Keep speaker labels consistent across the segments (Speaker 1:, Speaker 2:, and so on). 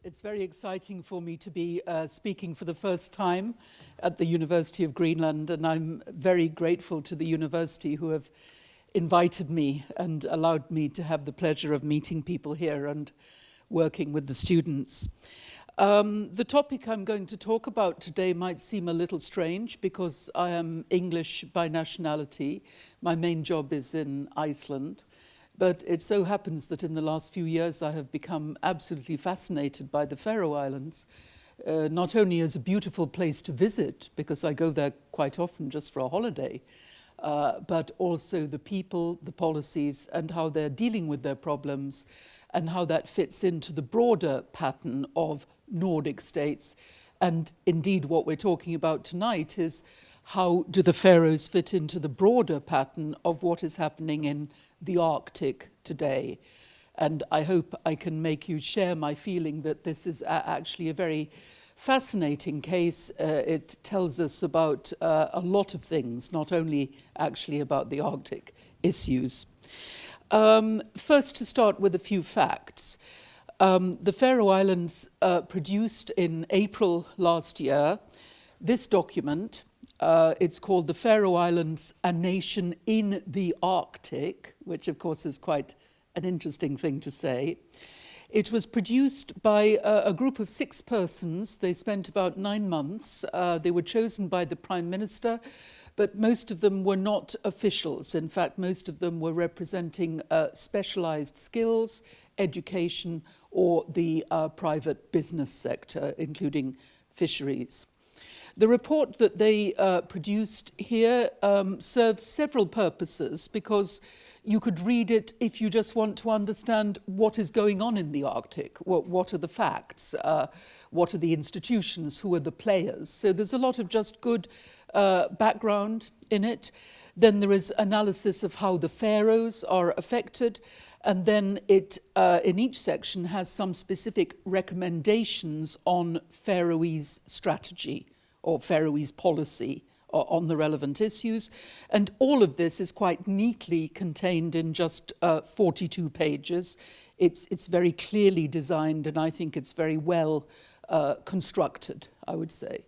Speaker 1: It's very exciting for me to be speaking for the first time at the University of Greenland, and I'm very grateful to the university who have invited me and allowed me to have the pleasure of meeting people here and working with the students. The topic I'm going to talk about today might seem a little strange because I am English by nationality. My main job is in Iceland. But it so happens that in the last few years I have become absolutely fascinated by the Faroe Islands, not only as a beautiful place to visit, because I go there quite often just for a holiday, but also the people, the policies, and how they're dealing with their problems, and how that fits into the broader pattern of Nordic states. And indeed, what we're talking about tonight is how do the Faroes fit into the broader pattern of what is happening in the Arctic today. And I hope I can make you share my feeling that this is actually a very fascinating case. It tells us about a lot of things, not only actually about the Arctic issues. First, to start with a few facts. The Faroe Islands produced in April last year this document. It's called the Faroe Islands, a Nation in the Arctic, which of course is quite an interesting thing to say. It was produced by a group of 6 persons. They spent about 9 months. They were chosen by the Prime Minister, but most of them were not officials. In fact, most of them were representing specialized skills, education, or the private business sector, including fisheries. The report that they produced here serves several purposes, because you could read it if you just want to understand what is going on in the Arctic, what are the facts, what are the institutions, who are the players. So there's a lot of just good background in it. Then there is analysis of how the Faroes are affected, and then it, in each section, has some specific recommendations on Faroese strategy or Faroese policy on the relevant issues. And all of this is quite neatly contained in just 42 pages. It's very clearly designed, and I think it's very well constructed, I would say.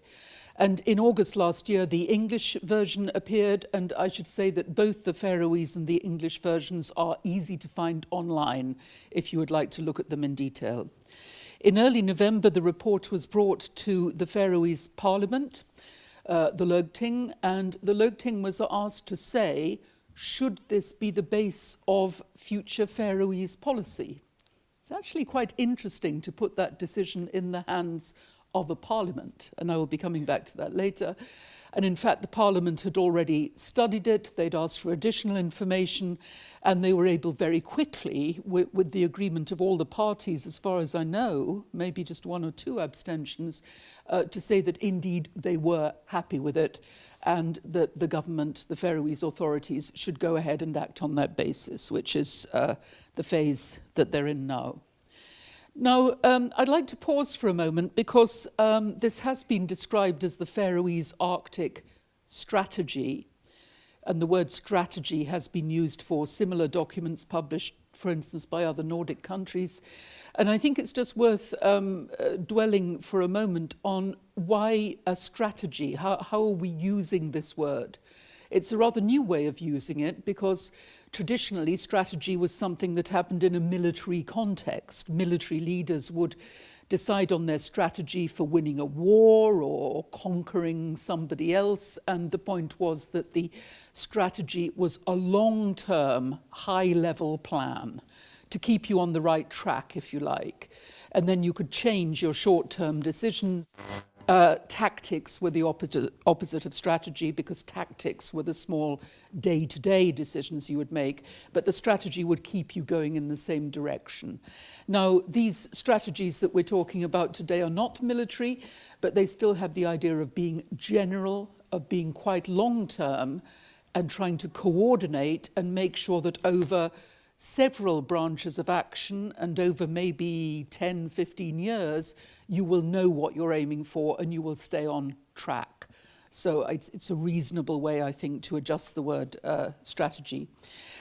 Speaker 1: And in August last year, the English version appeared, and I should say that both the Faroese and the English versions are easy to find online if you would like to look at them in detail. In early November, the report was brought to the Faroese Parliament, the Løgting, and the Løgting was asked to say, should this be the base of future Faroese policy? It's actually quite interesting to put that decision in the hands of a parliament, and I will be coming back to that later. And in fact, the parliament had already studied it, they'd asked for additional information, and they were able very quickly, with the agreement of all the parties, as far as I know, maybe just 1 or 2 abstentions, to say that indeed they were happy with it, and that the government, the Faroese authorities, should go ahead and act on that basis, which is the phase that they're in now. Now, I'd like to pause for a moment because this has been described as the Faroese Arctic strategy, and the word strategy has been used for similar documents published, for instance, by other Nordic countries. And I think it's just worth dwelling for a moment on why a strategy, how are we using this word? It's a rather new way of using it because traditionally, strategy was something that happened in a military context. Military leaders would decide on their strategy for winning a war or conquering somebody else, and the point was that the strategy was a long-term, high-level plan to keep you on the right track, if you like. And then you could change your short-term decisions. Tactics were the opposite of strategy, because tactics were the small day-to-day decisions you would make, but the strategy would keep you going in the same direction. Now, these strategies that we're talking about today are not military, but they still have the idea of being general, of being quite long-term, and trying to coordinate and make sure that over several branches of action and over maybe 10, 15 years, you will know what you're aiming for and you will stay on track. So it's a reasonable way, I think, to adjust the word strategy.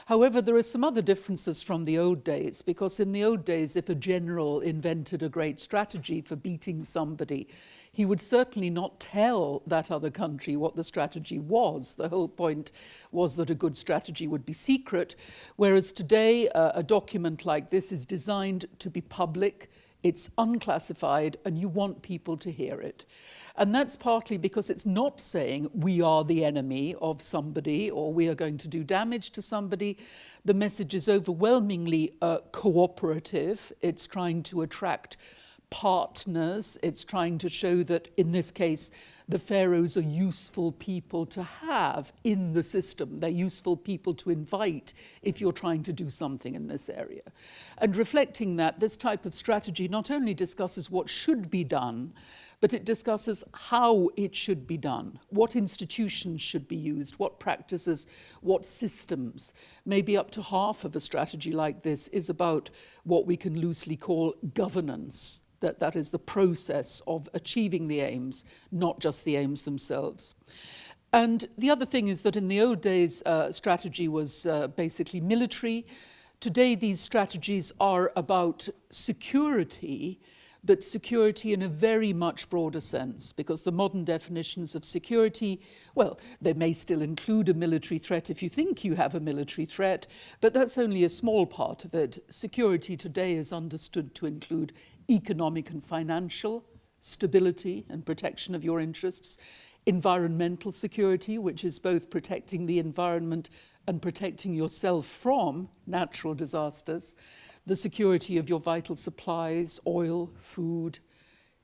Speaker 1: However, there are some other differences from the old days, because in the old days, if a general invented a great strategy for beating somebody, he would certainly not tell that other country what the strategy was. The whole point was that a good strategy would be secret, whereas today a document like this is designed to be public, it's unclassified, and you want people to hear it. And that's partly because it's not saying we are the enemy of somebody or we are going to do damage to somebody. The message is overwhelmingly cooperative. It's trying to attract partners. It's trying to show that, in this case, the Faroes are useful people to have in the system. They're useful people to invite if you're trying to do something in this area. And reflecting that, this type of strategy not only discusses what should be done, but it discusses how it should be done, what institutions should be used, what practices, what systems. Maybe up to half of a strategy like this is about what we can loosely call governance. That is the process of achieving the aims, not just the aims themselves. And the other thing is that in the old days, strategy was basically military. Today, these strategies are about security, but security in a very much broader sense, because the modern definitions of security, well, they may still include a military threat if you think you have a military threat, but that's only a small part of it. Security today is understood to include economic and financial stability and protection of your interests, environmental security, which is both protecting the environment and protecting yourself from natural disasters, the security of your vital supplies, oil, food,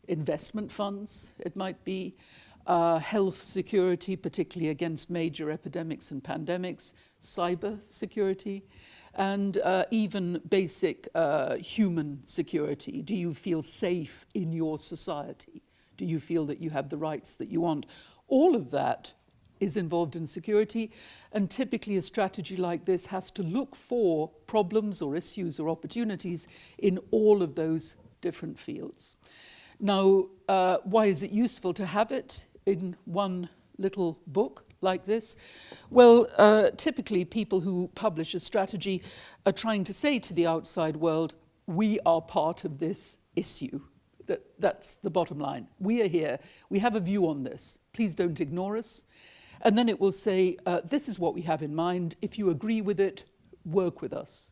Speaker 1: investment funds, it might be, health security, particularly against major epidemics and pandemics, cyber security, and even basic human security. Do you feel safe in your society? Do you feel that you have the rights that you want? All of that is involved in security, and typically a strategy like this has to look for problems or issues or opportunities in all of those different fields. Now, why is it useful to have it in one little book like this? Well, typically people who publish a strategy are trying to say to the outside world, we are part of this issue. That's the bottom line. We are here. We have a view on this. Please don't ignore us. And then it will say, this is what we have in mind. If you agree with it, work with us.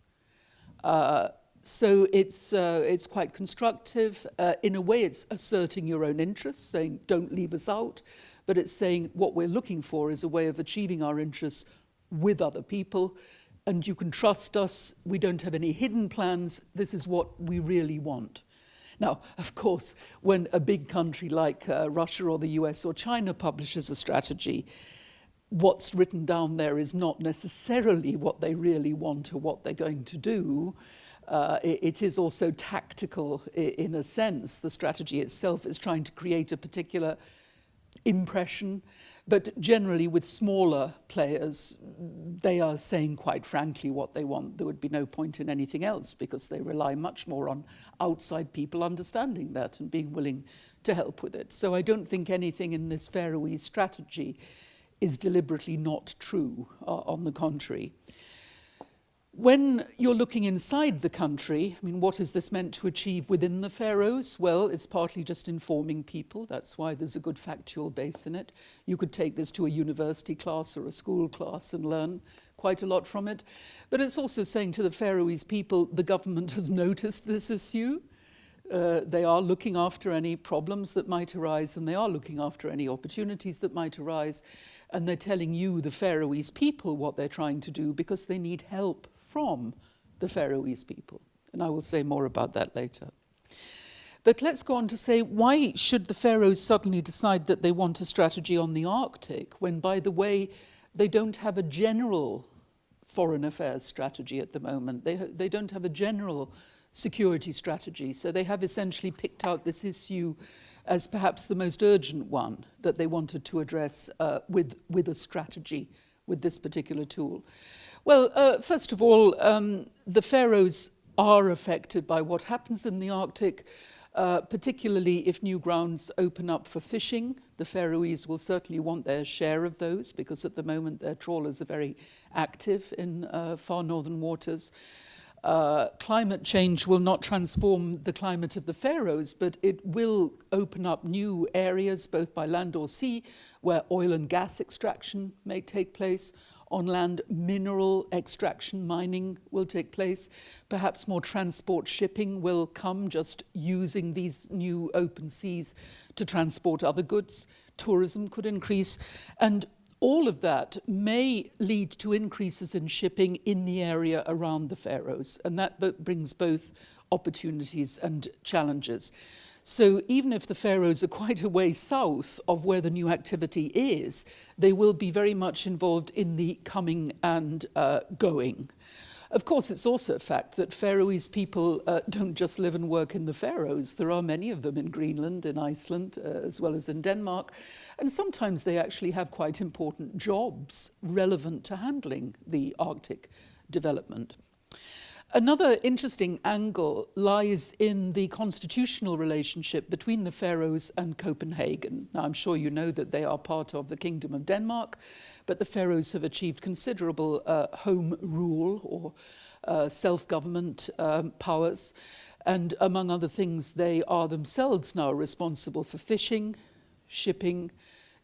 Speaker 1: So it's quite constructive. In a way, it's asserting your own interests, saying, don't leave us out. But it's saying what we're looking for is a way of achieving our interests with other people. And you can trust us. We don't have any hidden plans. This is what we really want. Now, of course, when a big country like Russia or the US or China publishes a strategy, what's written down there is not necessarily what they really want or what they're going to do. It is also tactical in a sense. The strategy itself is trying to create a particular impression, but generally with smaller players, they are saying quite frankly what they want. There would be no point in anything else because they rely much more on outside people understanding that and being willing to help with it. So I don't think anything in this Faroese strategy is deliberately not true, on the contrary. When you're looking inside the country, I mean, what is this meant to achieve within the Faroes? Well, it's partly just informing people. That's why there's a good factual base in it. You could take this to a university class or a school class and learn quite a lot from it. But it's also saying to the Faroese people, the government has noticed this issue. They are looking after any problems that might arise, and they are looking after any opportunities that might arise. And they're telling you, the Faroese people, what they're trying to do because they need help from the Faroese people. And I will say more about that later. But let's go on to say, why should the Faroes suddenly decide that they want a strategy on the Arctic when, by the way, they don't have a general foreign affairs strategy at the moment? They don't have a general security strategy. So they have essentially picked out this issue as perhaps the most urgent one that they wanted to address with a strategy, with this particular tool. Well, first of all, the Faroes are affected by what happens in the Arctic. particularly if new grounds open up for fishing. The Faroese will certainly want their share of those because at the moment their trawlers are very active in far northern waters. Climate change will not transform the climate of the Faroes, but it will open up new areas, both by land or sea, where oil and gas extraction may take place. On land, mineral extraction, mining will take place. Perhaps more transport shipping will come, just using these new open seas to transport other goods. Tourism could increase. And all of that may lead to increases in shipping in the area around the Faroes, and that brings both opportunities and challenges. So even if the Faroes are quite a way south of where the new activity is, they will be very much involved in the coming and going. Of course, it's also a fact that Faroese people don't just live and work in the Faroes. There are many of them in Greenland, in Iceland, as well as in Denmark. And sometimes they actually have quite important jobs relevant to handling the Arctic development. Another interesting angle lies in the constitutional relationship between the Faroes and Copenhagen. Now, I'm sure you know that they are part of the Kingdom of Denmark, but the Faroes have achieved considerable home rule or self-government powers. And among other things, they are themselves now responsible for fishing, shipping,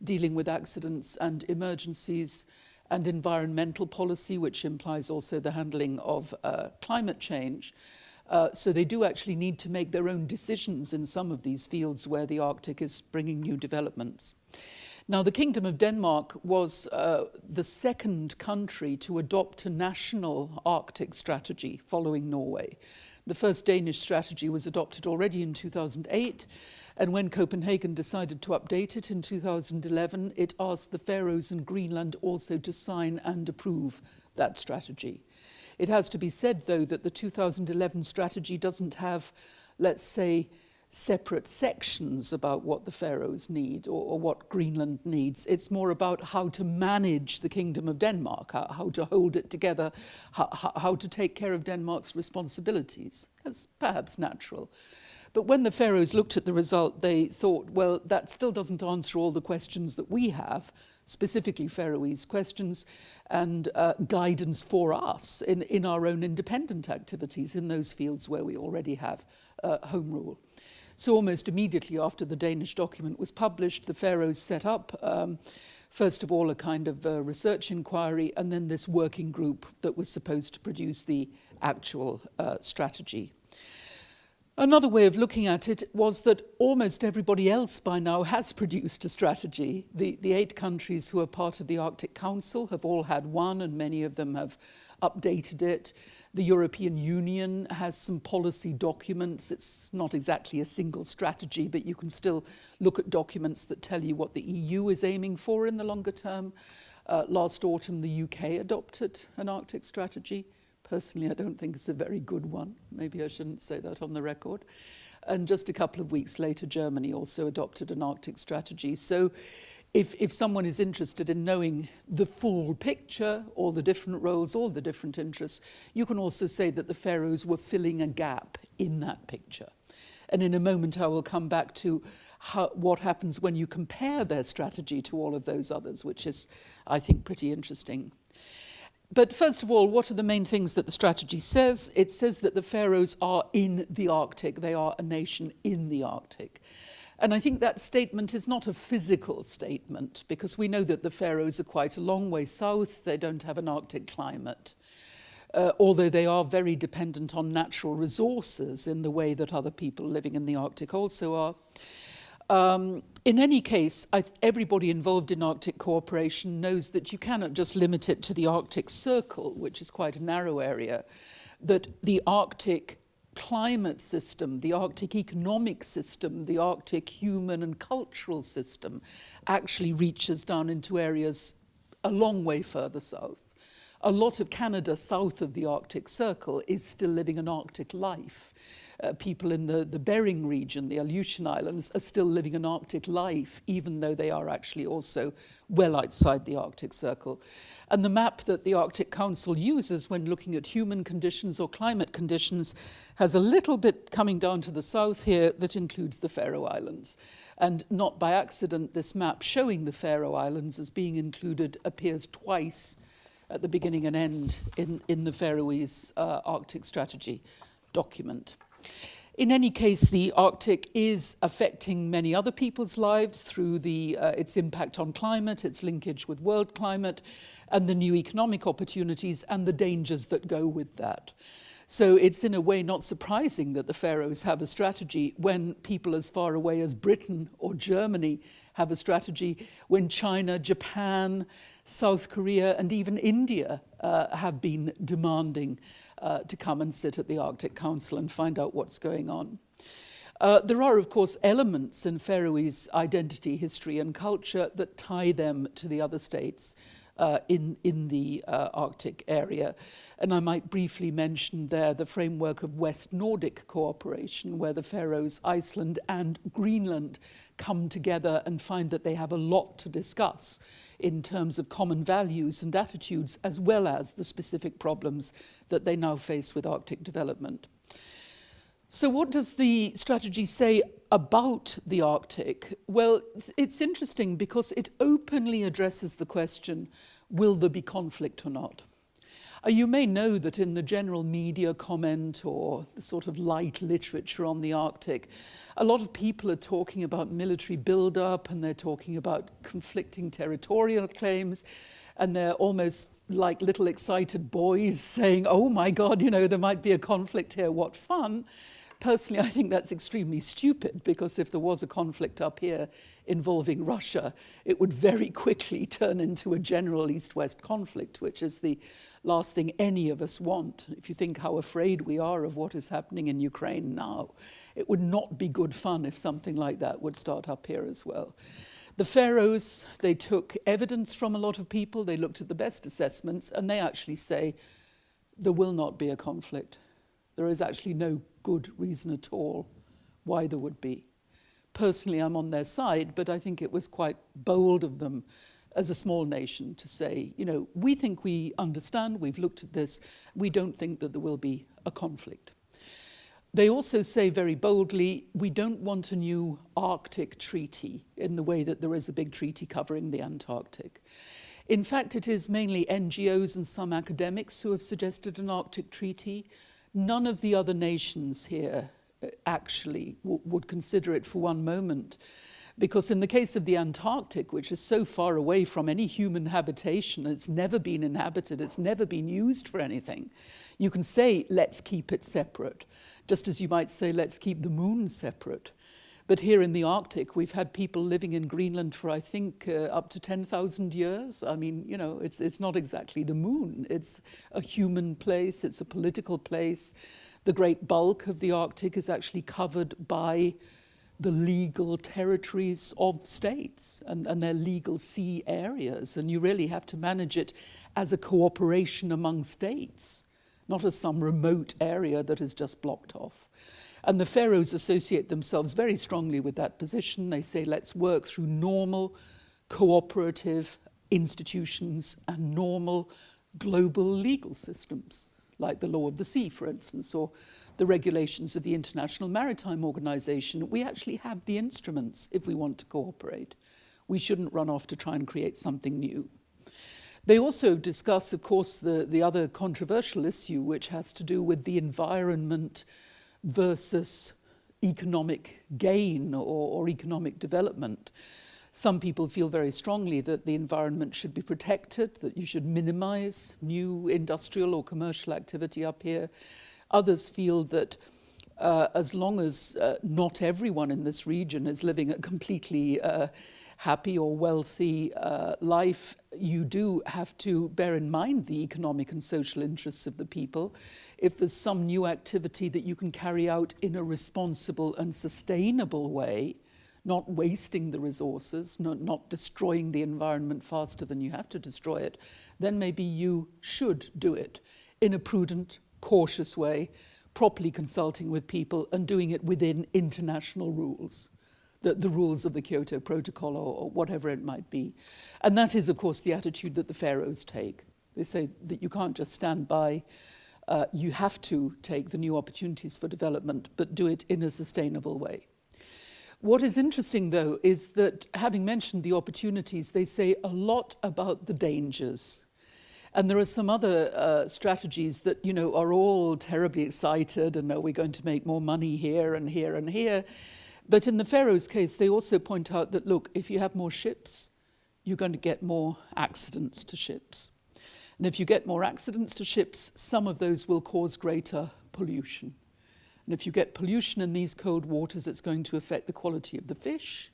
Speaker 1: dealing with accidents and emergencies, and environmental policy, which implies also the handling of climate change. So they do actually need to make their own decisions in some of these fields where the Arctic is bringing new developments. Now, the Kingdom of Denmark was the second country to adopt a national Arctic strategy following Norway. The first Danish strategy was adopted already in 2008, and when Copenhagen decided to update it in 2011, it asked the Faroes and Greenland also to sign and approve that strategy. It has to be said, though, that the 2011 strategy doesn't have, let's say, separate sections about what the Faroes need or what Greenland needs. It's more about how to manage the Kingdom of Denmark, how to hold it together, how to take care of Denmark's responsibilities. That's perhaps natural. But when the Faroes looked at the result, they thought, well, that still doesn't answer all the questions that we have, specifically Faroese questions, and guidance for us in our own independent activities in those fields where we already have home rule. So almost immediately after the Danish document was published, the Faroes set up, first of all, a kind of research inquiry, and then this working group that was supposed to produce the actual strategy. Another way of looking at it was that almost everybody else by now has produced a strategy. The 8 countries who are part of the Arctic Council have all had one, and many of them have updated it. The European Union has some policy documents. It's not exactly a single strategy, but you can still look at documents that tell you what the EU is aiming for in the longer term. Last autumn, the UK adopted an Arctic strategy. Personally, I don't think it's a very good one. Maybe I shouldn't say that on the record. And just a couple of weeks later, Germany also adopted an Arctic strategy. So if someone is interested in knowing the full picture, all the different roles, all the different interests, you can also say that the Faroes were filling a gap in that picture. And in a moment, I will come back to what happens when you compare their strategy to all of those others, which is, I think, pretty interesting. But first of all, what are the main things that the strategy says? It says that the Faroes are in the Arctic. They are a nation in the Arctic. And I think that statement is not a physical statement, because we know that the Faroes are quite a long way south. They don't have an Arctic climate, although they are very dependent on natural resources in the way that other people living in the Arctic also are. In any case, everybody involved in Arctic cooperation knows that you cannot just limit it to the Arctic Circle, which is quite a narrow area, that the Arctic climate system, the Arctic economic system, the Arctic human and cultural system actually reaches down into areas a long way further south. A lot of Canada south of the Arctic Circle is still living an Arctic life. people in the Bering region, the Aleutian Islands, are still living an Arctic life, even though they are actually also well outside the Arctic Circle. And the map that the Arctic Council uses when looking at human conditions or climate conditions has a little bit coming down to the south here that includes the Faroe Islands. And not by accident, this map showing the Faroe Islands as being included appears twice at the beginning and end in the Faroese Arctic strategy document. In any case, the Arctic is affecting many other people's lives through its impact on climate, its linkage with world climate, and the new economic opportunities and the dangers that go with that. So it's in a way not surprising that the Faroes have a strategy when people as far away as Britain or Germany have a strategy, when China, Japan, South Korea, and even India have been demanding to come and sit at the Arctic Council and find out what's going on. There are, of course, elements in Faroese identity, history, and culture that tie them to the other states in the Arctic area. And I might briefly mention there the framework of West Nordic cooperation, where the Faroes, Iceland, and Greenland come together and find that they have a lot to discuss in terms of common values and attitudes, as well as the specific problems that they now face with Arctic development. So what does the strategy say about the Arctic? Well, it's interesting because it openly addresses the question, will there be conflict or not? You may know that in the general media comment or the sort of light literature on the Arctic, a lot of people are talking about military build-up and they're talking about conflicting territorial claims, and they're almost like little excited boys saying, oh my God, you know, there might be a conflict here, what fun. Personally, I think that's extremely stupid, because if there was a conflict up here involving Russia, it would very quickly turn into a general East-West conflict, which is the last thing any of us want. If you think how afraid we are of what is happening in Ukraine now, it would not be good fun if something like that would start up here as well. The Faroes, they took evidence from a lot of people, they looked at the best assessments, and they actually say there will not be a conflict. There is actually no good reason at all why there would be. Personally, I'm on their side, but I think it was quite bold of them as a small nation to say, you know, we think we understand, we've looked at this, we don't think that there will be a conflict. They also say very boldly, we don't want a new Arctic treaty in the way that there is a big treaty covering the Antarctic. In fact, it is mainly NGOs and some academics who have suggested an Arctic treaty. None of the other nations here actually would consider it for one moment, because in the case of the Antarctic, which is so far away from any human habitation, it's never been inhabited, it's never been used for anything, you can say, let's keep it separate, just as you might say, let's keep the moon separate. But here in the Arctic, we've had people living in Greenland for, I think, up to 10,000 years. I mean, you know, it's not exactly the moon. It's a human place, it's a political place. The great bulk of the Arctic is actually covered by the legal territories of states and their legal sea areas. And you really have to manage it as a cooperation among states, not as some remote area that is just blocked off. And the Faroes associate themselves very strongly with that position. They say, let's work through normal, cooperative institutions and normal global legal systems, like the law of the sea, for instance, or the regulations of the International Maritime Organization. We actually have the instruments if we want to cooperate. We shouldn't run off to try and create something new. They also discuss, of course, the other controversial issue, which has to do with the environment versus economic gain or economic development. Some people feel very strongly that the environment should be protected, that you should minimize new industrial or commercial activity up here. Others feel that as long as not everyone in this region is living a completely happy or wealthy life, you do have to bear in mind the economic and social interests of the people. If there's some new activity that you can carry out in a responsible and sustainable way, not wasting the resources, not destroying the environment faster than you have to destroy it, then maybe you should do it in a prudent, cautious way, properly consulting with people and doing it within international rules, the rules of the Kyoto Protocol or whatever it might be. And that is, of course, the attitude that the Faroes take. They say that you can't just stand by, you have to take the new opportunities for development, but do it in a sustainable way. What is interesting, though, is that having mentioned the opportunities, they say a lot about the dangers. And there are some other strategies that, you know, are all terribly excited and we're going to make more money here and here and here. But in the Faroes case, they also point out that, look, if you have more ships, you're going to get more accidents to ships. And if you get more accidents to ships, some of those will cause greater pollution. And if you get pollution in these cold waters, it's going to affect the quality of the fish.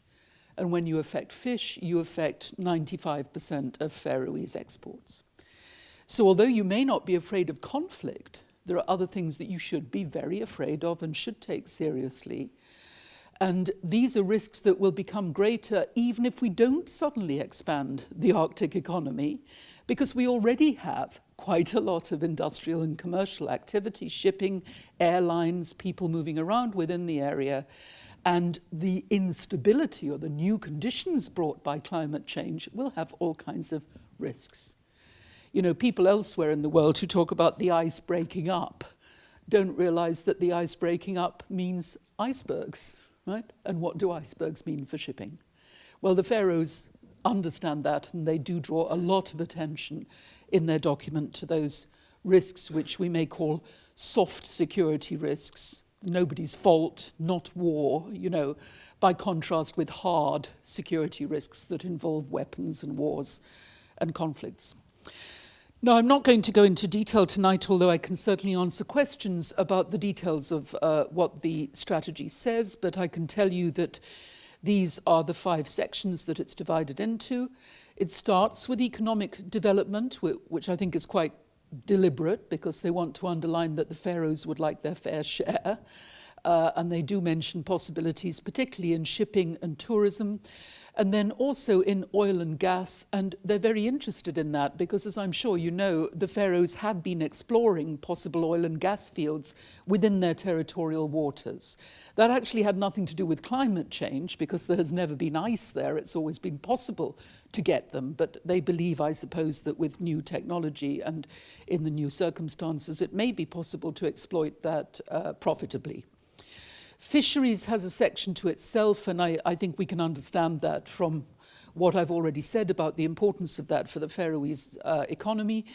Speaker 1: And when you affect fish, you affect 95% of Faroese exports. So although you may not be afraid of conflict, there are other things that you should be very afraid of and should take seriously. And these are risks that will become greater even if we don't suddenly expand the Arctic economy, because we already have quite a lot of industrial and commercial activity, shipping, airlines, people moving around within the area. And the instability or the new conditions brought by climate change will have all kinds of risks. You know, people elsewhere in the world who talk about the ice breaking up don't realize that the ice breaking up means icebergs, right? And what do icebergs mean for shipping? Well, the Faroes understand that, and they do draw a lot of attention in their document to those risks which we may call soft security risks. Nobody's fault, not war, you know, by contrast with hard security risks that involve weapons and wars and conflicts. Now, I'm not going to go into detail tonight, although I can certainly answer questions about the details of what the strategy says, but I can tell you that these are the 5 sections that it's divided into. It starts with economic development, which I think is quite deliberate because they want to underline that the Faroes would like their fair share. And they do mention possibilities, particularly in shipping and tourism, and then also in oil and gas. And they're very interested in that because, as I'm sure you know, the Faroes have been exploring possible oil and gas fields within their territorial waters. That actually had nothing to do with climate change because there has never been ice there. It's always been possible to get them. But they believe, I suppose, that with new technology and in the new circumstances, it may be possible to exploit that profitably. Fisheries has a section to itself, and I think we can understand that from what I've already said about the importance of that for the Faroese economy.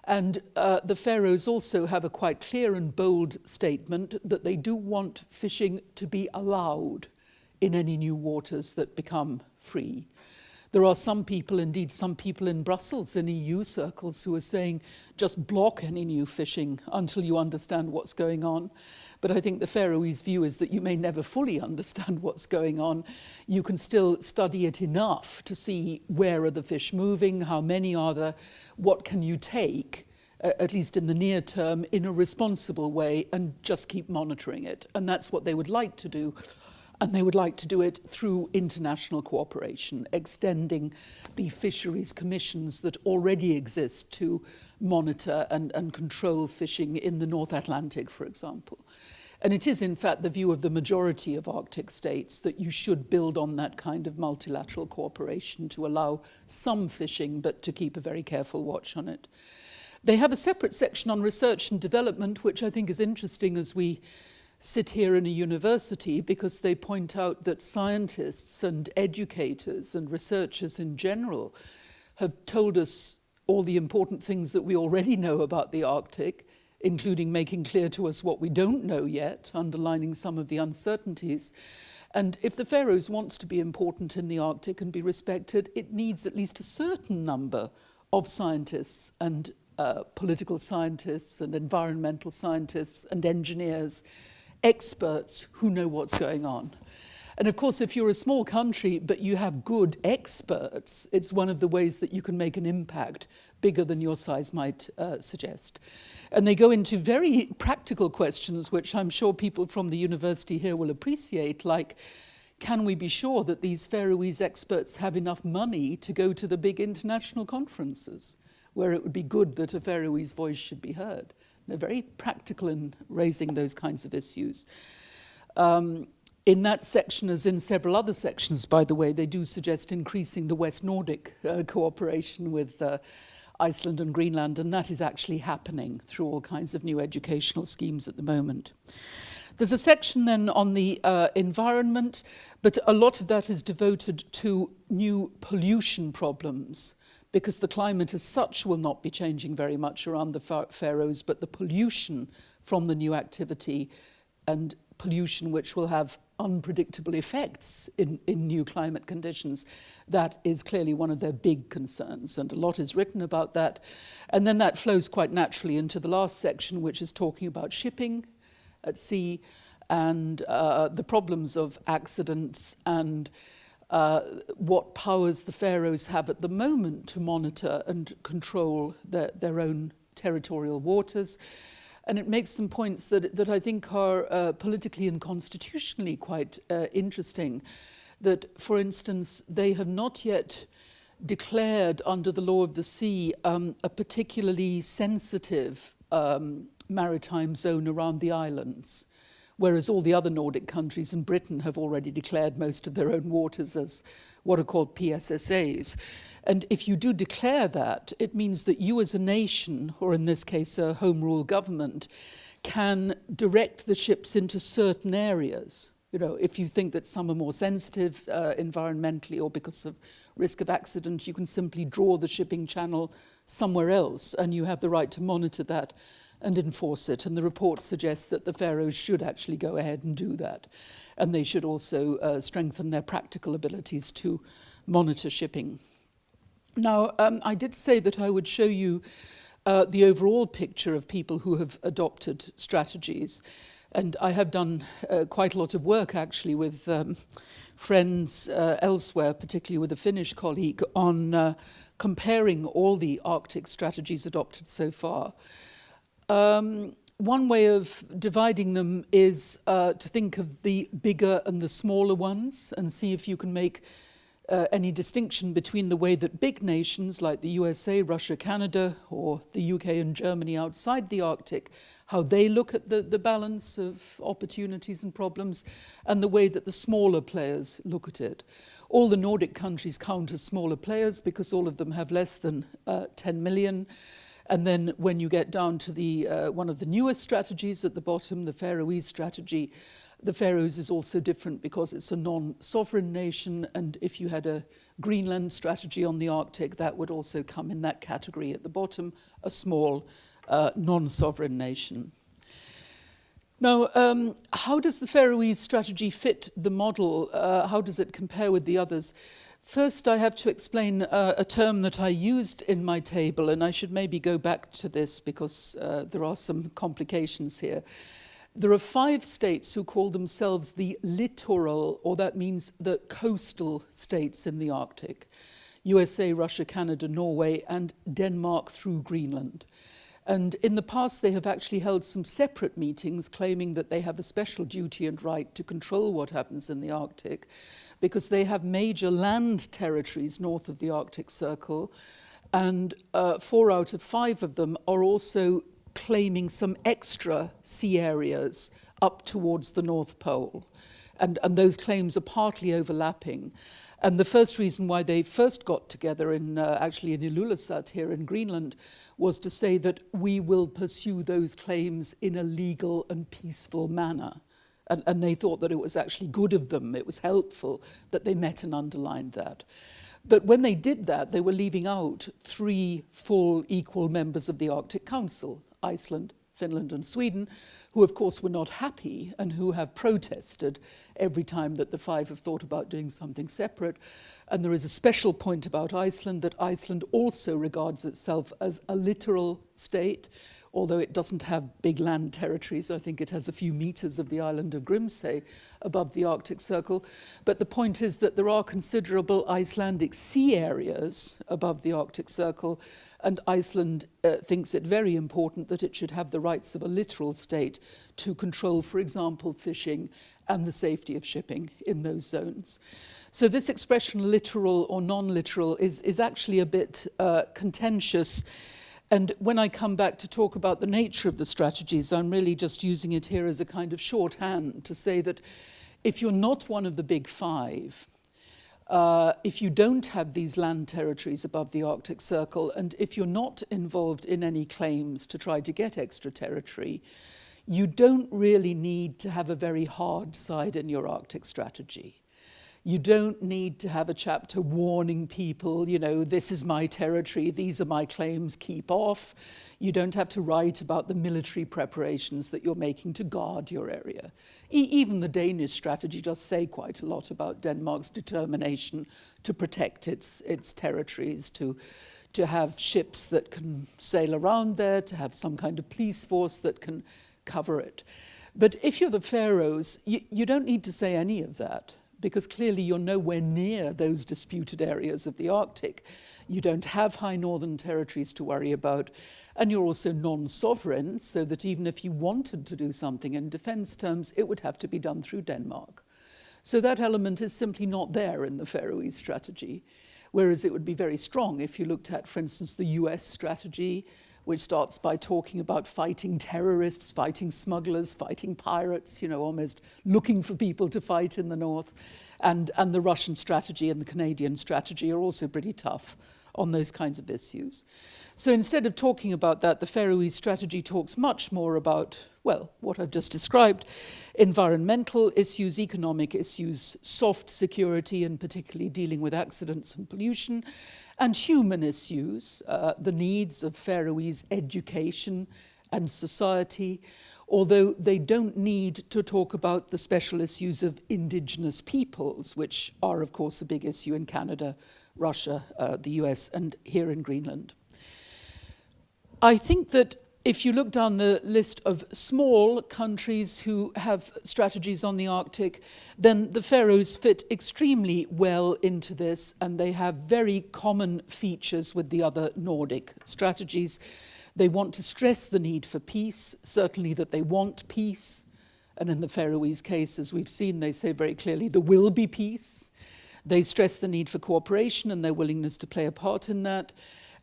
Speaker 1: And the Faroes also have a quite clear and bold statement that they do want fishing to be allowed in any new waters that become free. There are some people, indeed some people in Brussels, in EU circles, who are saying just block any new fishing until you understand what's going on. But I think the Faroese view is that you may never fully understand what's going on. You can still study it enough to see where are the fish moving, how many are there, what can you take, at least in the near term, in a responsible way, and just keep monitoring it. And that's what they would like to do. And they would like to do it through international cooperation, extending the fisheries commissions that already exist to monitor and control fishing in the North Atlantic, for example. And it is, in fact, the view of the majority of Arctic states that you should build on that kind of multilateral cooperation to allow some fishing, but to keep a very careful watch on it. They have a separate section on research and development, which I think is interesting as we sit here in a university, because they point out that scientists and educators and researchers in general have told us all the important things that we already know about the Arctic, including making clear to us what we don't know yet, underlining some of the uncertainties. And if the Faroes wants to be important in the Arctic and be respected, it needs at least a certain number of scientists and political scientists and environmental scientists and engineers, experts who know what's going on. And of course, if you're a small country but you have good experts, it's one of the ways that you can make an impact bigger than your size might suggest. And they go into very practical questions, which I'm sure people from the university here will appreciate, like, can we be sure that these Faroese experts have enough money to go to the big international conferences, where it would be good that a Faroese voice should be heard? They're very practical in raising those kinds of issues. In that section, as in several other sections, by the way, they do suggest increasing the West Nordic cooperation with Iceland and Greenland, and that is actually happening through all kinds of new educational schemes at the moment. There's a section then on the environment, but a lot of that is devoted to new pollution problems, because the climate as such will not be changing very much around the Faroes, but the pollution from the new activity and pollution which will have unpredictable effects in new climate conditions, that is clearly one of their big concerns, and a lot is written about that. And then that flows quite naturally into the last section, which is talking about shipping at sea and the problems of accidents and what powers the Faroes have at the moment to monitor and control their own territorial waters. And it makes some points that I think are politically and constitutionally quite interesting. That, for instance, they have not yet declared under the law of the sea a particularly sensitive maritime zone around the islands, whereas all the other Nordic countries and Britain have already declared most of their own waters as what are called PSSAs. And if you do declare that, it means that you as a nation, or in this case a home rule government, can direct the ships into certain areas. You know, if you think that some are more sensitive environmentally or because of risk of accident, you can simply draw the shipping channel somewhere else, and you have the right to monitor that and enforce it. And the report suggests that the Faroes should actually go ahead and do that. And they should also strengthen their practical abilities to monitor shipping. Now, I did say that I would show you the overall picture of people who have adopted strategies. And I have done quite a lot of work, actually, with friends elsewhere, particularly with a Finnish colleague, on comparing all the Arctic strategies adopted so far. One way of dividing them is to think of the bigger and the smaller ones and see if you can make any distinction between the way that big nations like the USA, Russia, Canada, or the UK and Germany outside the Arctic, how they look at the balance of opportunities and problems, and the way that the smaller players look at it. All the Nordic countries count as smaller players because all of them have less than 10 million. And then when you get down to the one of the newest strategies at the bottom, the Faroese strategy, the Faroes is also different because it's a non-sovereign nation, and if you had a Greenland strategy on the Arctic, that would also come in that category at the bottom, a small non-sovereign nation. Now, how does the Faroese strategy fit the model? How does it compare with the others? First, I have to explain a term that I used in my table, and I should maybe go back to this because there are some complications here. There are 5 states who call themselves the littoral, or that means the coastal states in the Arctic. USA, Russia, Canada, Norway, and Denmark through Greenland. And in the past, they have actually held some separate meetings claiming that they have a special duty and right to control what happens in the Arctic, because they have major land territories north of the Arctic Circle, and 4 out of 5 of them are also claiming some extra sea areas up towards the North Pole. And those claims are partly overlapping. And the first reason why they first got together actually in Ilulissat here in Greenland was to say that we will pursue those claims in a legal and peaceful manner. And they thought that it was actually good of them, it was helpful that they met and underlined that. But when they did that, they were leaving out 3 full equal members of the Arctic Council, Iceland, Finland and Sweden, who of course were not happy and who have protested every time that the 5 have thought about doing something separate. And there is a special point about Iceland, that Iceland also regards itself as a littoral state, although it doesn't have big land territories. I think it has a few meters of the island of Grimsey above the Arctic Circle. But the point is that there are considerable Icelandic sea areas above the Arctic Circle, and Iceland thinks it very important that it should have the rights of a littoral state to control, for example, fishing and the safety of shipping in those zones. So this expression littoral or non-littoral is actually a bit contentious. And when I come back to talk about the nature of the strategies, I'm really just using it here as a kind of shorthand to say that if you're not one of the big five, if you don't have these land territories above the Arctic Circle, and if you're not involved in any claims to try to get extra territory, you don't really need to have a very hard side in your Arctic strategy. You don't need to have a chapter warning people, you know, this is my territory, these are my claims, keep off. You don't have to write about the military preparations that you're making to guard your area. Even the Danish strategy does say quite a lot about Denmark's determination to protect its territories, to have ships that can sail around there, to have some kind of police force that can cover it. But if you're the Faroes, you don't need to say any of that, because clearly you're nowhere near those disputed areas of the Arctic. You don't have high northern territories to worry about, and you're also non-sovereign, so that even if you wanted to do something in defence terms, it would have to be done through Denmark. So that element is simply not there in the Faroese strategy, whereas it would be very strong if you looked at, for instance, the US strategy, which starts by talking about fighting terrorists, fighting smugglers, fighting pirates, you know, almost looking for people to fight in the north. And the Russian strategy and the Canadian strategy are also pretty tough on those kinds of issues. So instead of talking about that, the Faroese strategy talks much more about, well, what I've just described: environmental issues, economic issues, soft security, and particularly dealing with accidents and pollution, and human issues, the needs of Faroese education and society, although they don't need to talk about the special issues of indigenous peoples, which are, of course, a big issue in Canada, Russia, the US, and here in Greenland. I think that if you look down the list of small countries who have strategies on the Arctic, then the Faroes fit extremely well into this, and they have very common features with the other Nordic strategies. They want to stress the need for peace, certainly that they want peace. And in the Faroese case, as we've seen, they say very clearly there will be peace. They stress the need for cooperation and their willingness to play a part in that.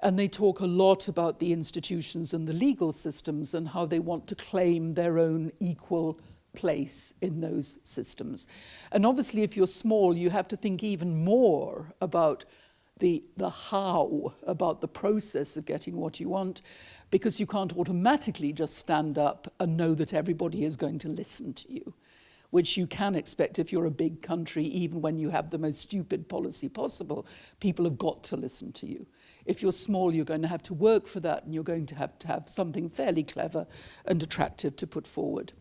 Speaker 1: And they talk a lot about the institutions and the legal systems and how they want to claim their own equal place in those systems. And obviously, if you're small, you have to think even more about the how, about the process of getting what you want, because you can't automatically just stand up and know that everybody is going to listen to you, which you can expect if you're a big country. Even when you have the most stupid policy possible, people have got to listen to you. If you're small, you're going to have to work for that, and you're going to have something fairly clever and attractive to put forward.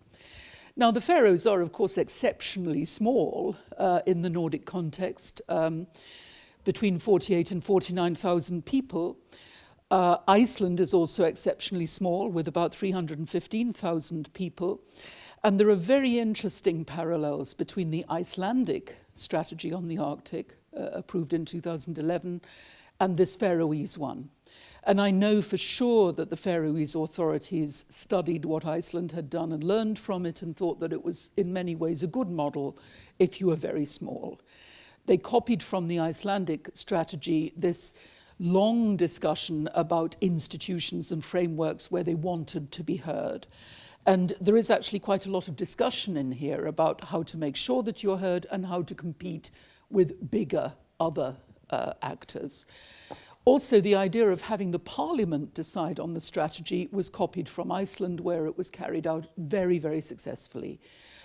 Speaker 1: Now, the Faroes are, of course, exceptionally small in the Nordic context, between 48 and 49,000 people. Iceland is also exceptionally small, with about 315,000 people. And there are very interesting parallels between the Icelandic strategy on the Arctic, approved in 2011, and this Faroese one. And I know for sure that the Faroese authorities studied what Iceland had done and learned from it and thought that it was in many ways a good model if you were very small. They copied from the Icelandic strategy this long discussion about institutions and frameworks where they wanted to be heard. And there is actually quite a lot of discussion in here about how to make sure that you're heard and how to compete with bigger other actors. Also, the idea of having the parliament decide on the strategy was copied from Iceland, where it was carried out very, very successfully.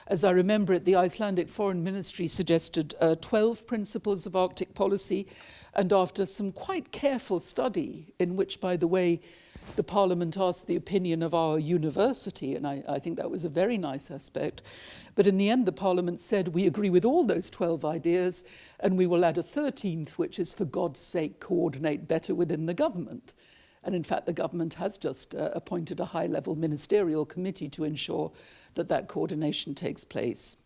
Speaker 1: As I remember it, the Icelandic Foreign Ministry suggested 12 principles of Arctic policy, and after some quite careful study, in which, by the way, the Parliament asked the opinion of our university, and I think that was a very nice aspect. But in the end, the Parliament said, we agree with all those 12 ideas, and we will add a 13th, which is, for God's sake, coordinate better within the government. And in fact, the government has just appointed a high-level ministerial committee to ensure that that coordination takes place.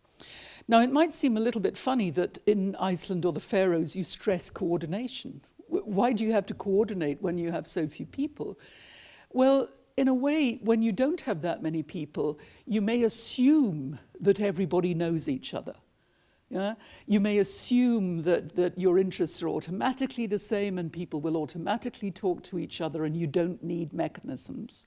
Speaker 1: Now, it might seem a little bit funny that in Iceland or the Faroes, you stress coordination. Why do you have to coordinate when you have so few people? Well, in a way, when you don't have that many people, you may assume that everybody knows each other. Yeah? You may assume that your interests are automatically the same and people will automatically talk to each other and you don't need mechanisms.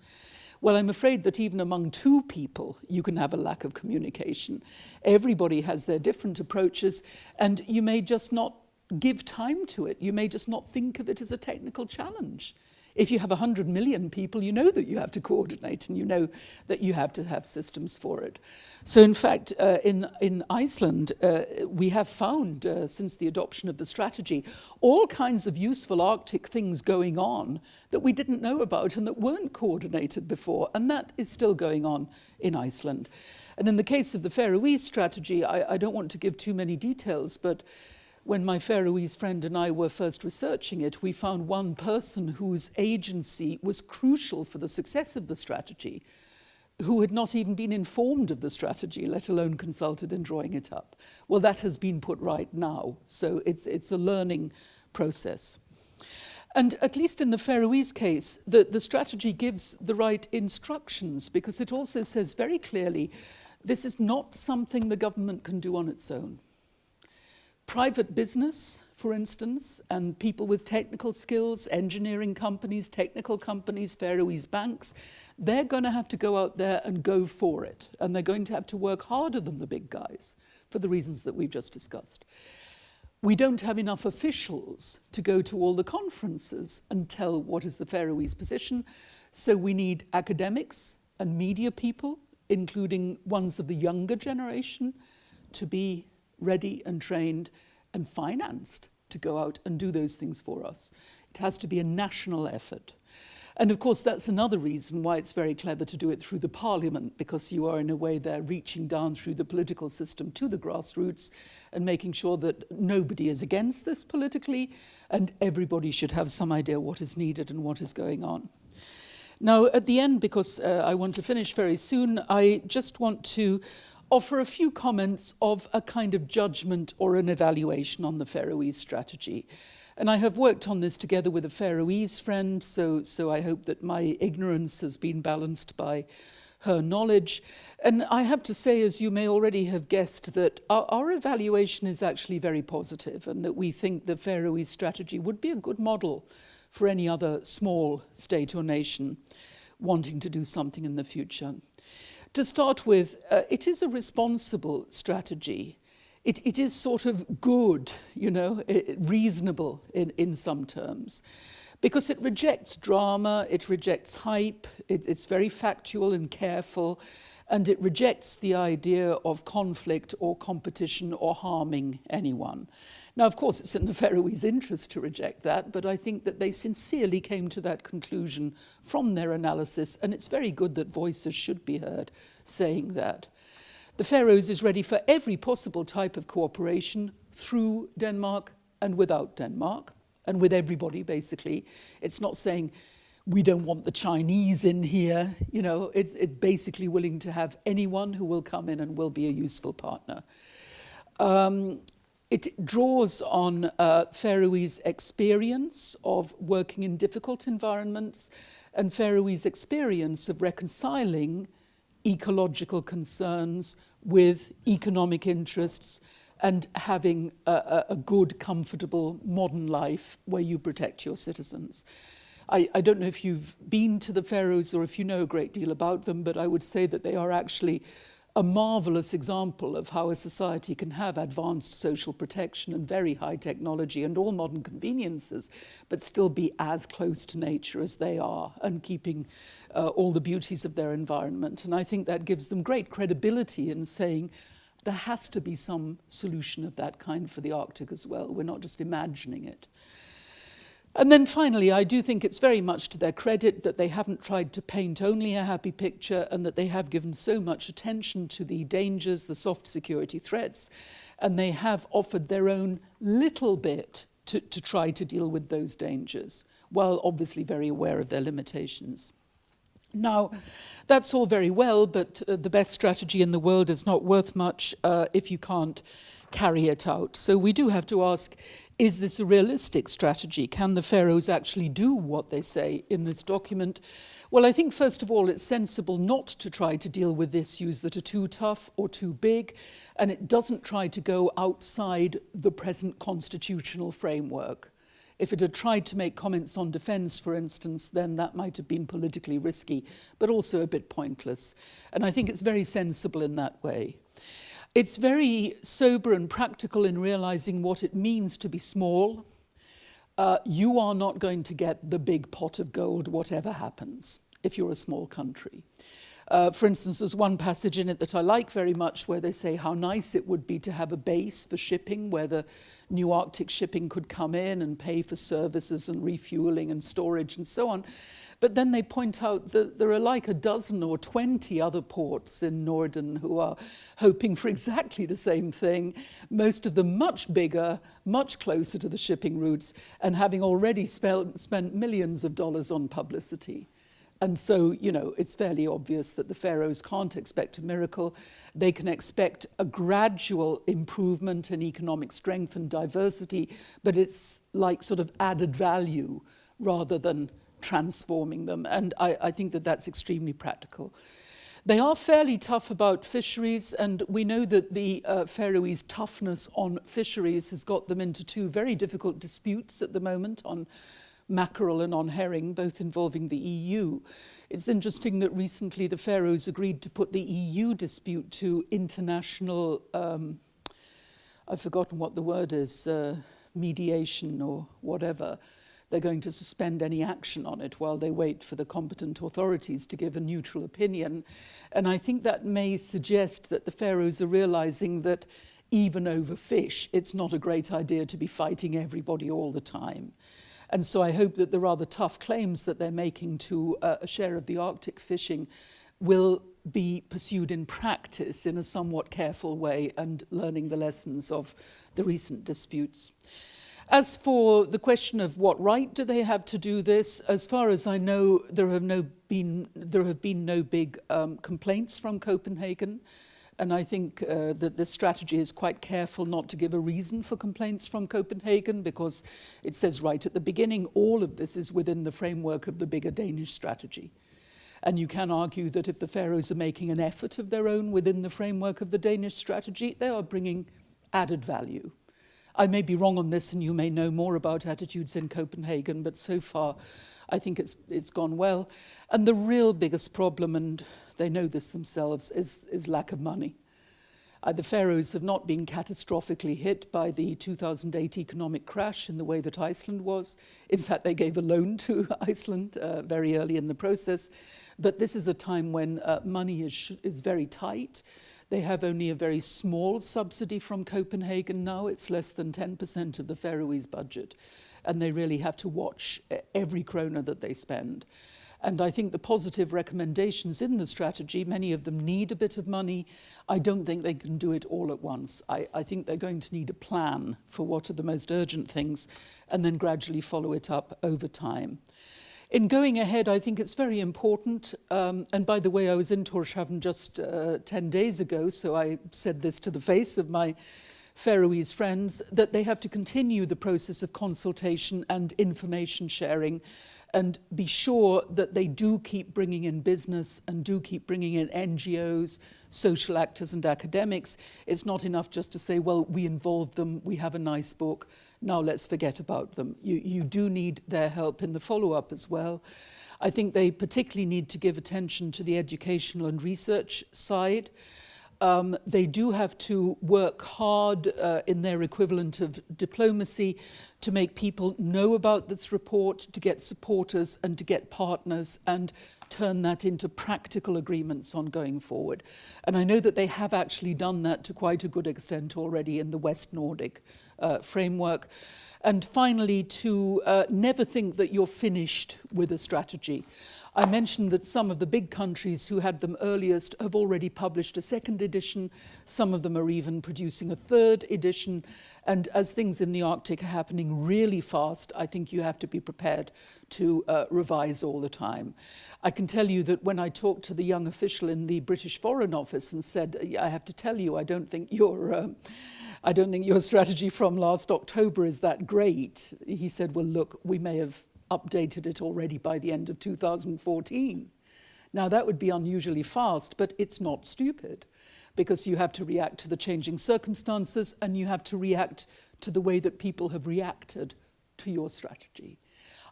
Speaker 1: Well, I'm afraid that even among two people, you can have a lack of communication. Everybody has their different approaches, and you may just not give time to it. You may just not think of it as a technical challenge. If you have 100 million people, you know that you have to coordinate and you know that you have to have systems for it. So in fact, in Iceland, we have found, since the adoption of the strategy, all kinds of useful Arctic things going on that we didn't know about and that weren't coordinated before. And that is still going on in Iceland. And in the case of the Faroese strategy, I don't want to give too many details, but when my Faroese friend and I were first researching it, we found one person whose agency was crucial for the success of the strategy, who had not even been informed of the strategy, let alone consulted in drawing it up. Well, that has been put right now, so it's a learning process. And at least in the Faroese case, the strategy gives the right instructions, because it also says very clearly, this is not something the government can do on its own. Private business, for instance, and people with technical skills, engineering companies, technical companies, Faroese banks, they're going to have to go out there and go for it. And they're going to have to work harder than the big guys for the reasons that we've just discussed. We don't have enough officials to go to all the conferences and tell what is the Faroese position. So we need academics and media people, including ones of the younger generation, to be ready and trained and financed to go out and do those things for us. It has to be a national effort. And of course, that's another reason why it's very clever to do it through the parliament, because you are in a way there reaching down through the political system to the grassroots and making sure that nobody is against this politically and everybody should have some idea what is needed and what is going on. Now, at the end, because I want to finish very soon, I just want to offer a few comments of a kind of judgment or an evaluation on the Faroese strategy. And I have worked on this together with a Faroese friend, so I hope that my ignorance has been balanced by her knowledge. And I have to say, as you may already have guessed, that our evaluation is actually very positive, and that we think the Faroese strategy would be a good model for any other small state or nation wanting to do something in the future. To start with, it is a responsible strategy. It is sort of good, you know, reasonable in some terms, because it rejects drama, it rejects hype, it's very factual and careful, and it rejects the idea of conflict or competition or harming anyone. Now, of course, it's in the Faroese interest to reject that, but I think that they sincerely came to that conclusion from their analysis, and it's very good that voices should be heard saying that. The Faroes is ready for every possible type of cooperation through Denmark and without Denmark, and with everybody, basically. It's not saying, we don't want the Chinese in here, you know, it's basically willing to have anyone who will come in and will be a useful partner. It draws on Faroese experience of working in difficult environments and Faroese experience of reconciling ecological concerns with economic interests and having a good, comfortable, modern life where you protect your citizens. I don't know if you've been to the Faroes or if you know a great deal about them, but I would say that they are actually a marvelous example of how a society can have advanced social protection and very high technology and all modern conveniences, but still be as close to nature as they are and keeping all the beauties of their environment. And I think that gives them great credibility in saying there has to be some solution of that kind for the Arctic as well. We're not just imagining it. And then finally, I do think it's very much to their credit that they haven't tried to paint only a happy picture and that they have given so much attention to the dangers, the soft security threats, and they have offered their own little bit to try to deal with those dangers, while obviously very aware of their limitations. Now, that's all very well, but the best strategy in the world is not worth much if you can't carry it out. So we do have to ask, Is this a realistic strategy? Can the Faroes actually do what they say in this document? Well, I think, first of all, it's sensible not to try to deal with issues that are too tough or too big, and it doesn't try to go outside the present constitutional framework. If it had tried to make comments on defence, for instance, then that might have been politically risky, but also a bit pointless. And I think it's very sensible in that way. It's very sober and practical in realising what it means to be small. You are not going to get the big pot of gold, whatever happens, if you're a small country. For instance, there's one passage in it that I like very much where they say how nice it would be to have a base for shipping where the new Arctic shipping could come in and pay for services and refueling and storage and so on. But then they point out that there are like a dozen or 20 other ports in Norden who are hoping for exactly the same thing, most of them much bigger, much closer to the shipping routes, and having already spent millions of dollars on publicity. And so, you know, it's fairly obvious that the Faroes can't expect a miracle. They can expect a gradual improvement in economic strength and diversity, but it's like sort of added value rather than transforming them. And I think that that's extremely practical. They are fairly tough about fisheries, and we know that the Faroese toughness on fisheries has got them into two very difficult disputes at the moment on mackerel and on herring, both involving the EU. It's interesting that recently the Faroes agreed to put the EU dispute to international, I've forgotten what the word is, mediation or whatever. They're going to suspend any action on it while they wait for the competent authorities to give a neutral opinion. And I think that may suggest that the Faroes are realising that even over fish, it's not a great idea to be fighting everybody all the time. And so I hope that the rather tough claims that they're making to a share of the Arctic fishing will be pursued in practice in a somewhat careful way and learning the lessons of the recent disputes. As for the question of what right do they have to do this, as far as I know, there have been no big complaints from Copenhagen. And I think that this strategy is quite careful not to give a reason for complaints from Copenhagen, because it says right at the beginning, all of this is within the framework of the bigger Danish strategy. And you can argue that if the Faroes are making an effort of their own within the framework of the Danish strategy, they are bringing added value. I may be wrong on this, and you may know more about attitudes in Copenhagen, but so far I think it's gone well. And the real biggest problem, and they know this themselves, is lack of money. The Faroes have not been catastrophically hit by the 2008 economic crash in the way that Iceland was. In fact, they gave a loan to Iceland very early in the process. But this is a time when money is very tight. They have only a very small subsidy from Copenhagen now. It's less than 10% of the Faroese budget. And they really have to watch every krona that they spend. And I think the positive recommendations in the strategy, many of them need a bit of money. I don't think they can do it all at once. I think they're going to need a plan for what are the most urgent things and then gradually follow it up over time. In going ahead, I think it's very important, and by the way, I was in Tórshavn just 10 days ago, so I said this to the face of my Faroese friends, that they have to continue the process of consultation and information sharing and be sure that they do keep bringing in business and do keep bringing in NGOs, social actors and academics. It's not enough just to say, well, we involved them, we have a nice book, now let's forget about them. You do need their help in the follow-up as well. I think they particularly need to give attention to the educational and research side. They do have to work hard in their equivalent of diplomacy to make people know about this report, to get supporters and to get partners and turn that into practical agreements on going forward. And I know that they have actually done that to quite a good extent already in the West Nordic framework. And finally, to never think that you're finished with a strategy. I mentioned that some of the big countries who had them earliest have already published a second edition. Some of them are even producing a third edition. And as things in the Arctic are happening really fast, I think you have to be prepared to revise all the time. I can tell you that when I talked to the young official in the British Foreign Office and said, I have to tell you, I don't think you're I don't think your strategy from last October is that great. He said, well, look, we may have updated it already by the end of 2014. Now, that would be unusually fast, but it's not stupid, because you have to react to the changing circumstances and you have to react to the way that people have reacted to your strategy.